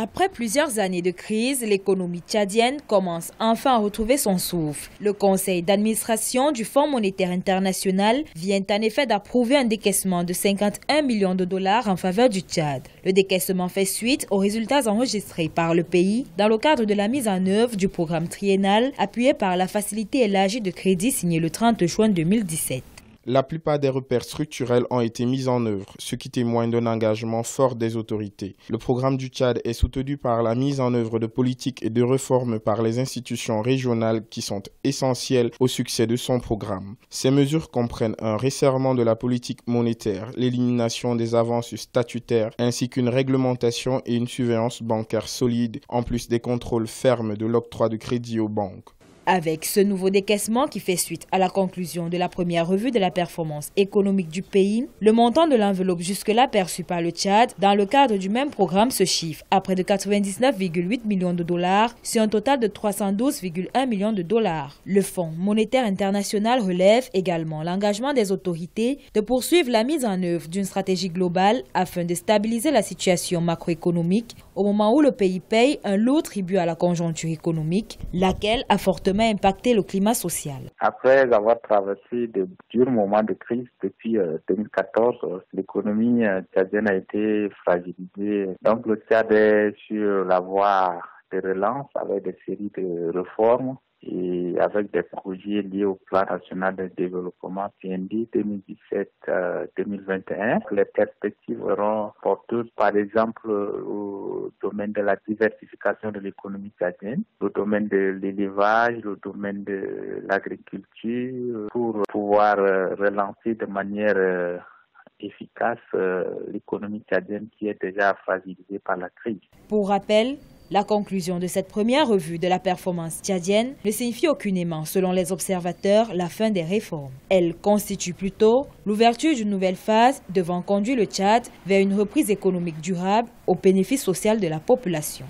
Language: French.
Après plusieurs années de crise, l'économie tchadienne commence enfin à retrouver son souffle. Le conseil d'administration du Fonds monétaire international vient en effet d'approuver un décaissement de 51 millions de dollars en faveur du Tchad. Le décaissement fait suite aux résultats enregistrés par le pays dans le cadre de la mise en œuvre du programme triennal appuyé par la facilité élargie de crédit signée le 30 juin 2017. La plupart des repères structurels ont été mis en œuvre, ce qui témoigne d'un engagement fort des autorités. Le programme du Tchad est soutenu par la mise en œuvre de politiques et de réformes par les institutions régionales qui sont essentielles au succès de son programme. Ces mesures comprennent un resserrement de la politique monétaire, l'élimination des avances statutaires, ainsi qu'une réglementation et une surveillance bancaire solide, en plus des contrôles fermes de l'octroi de crédit aux banques. Avec ce nouveau décaissement qui fait suite à la conclusion de la première revue de la performance économique du pays, le montant de l'enveloppe jusque-là perçue par le Tchad dans le cadre du même programme se chiffre à près de 99,8 millions de dollars sur un total de 312,1 millions de dollars. Le Fonds monétaire international relève également l'engagement des autorités de poursuivre la mise en œuvre d'une stratégie globale afin de stabiliser la situation macroéconomique au moment où le pays paye un lourd tribut à la conjoncture économique, laquelle a fortement impacté le climat social. Après avoir traversé de durs moments de crise depuis 2014, l'économie tchadienne a été fragilisée. Donc le Tchad est sur la voie de relance avec des séries de réformes et avec des projets liés au plan national de développement PND 2017-2021. Les perspectives seront porteuses, par exemple, au domaine de la diversification de l'économie tchadienne, le domaine de l'élevage, le domaine de l'agriculture, pour pouvoir relancer de manière efficace l'économie tchadienne qui est déjà fragilisée par la crise. Pour rappel, la conclusion de cette première revue de la performance tchadienne ne signifie aucunement, selon les observateurs, la fin des réformes. Elle constitue plutôt l'ouverture d'une nouvelle phase devant conduire le Tchad vers une reprise économique durable au bénéfice social de la population.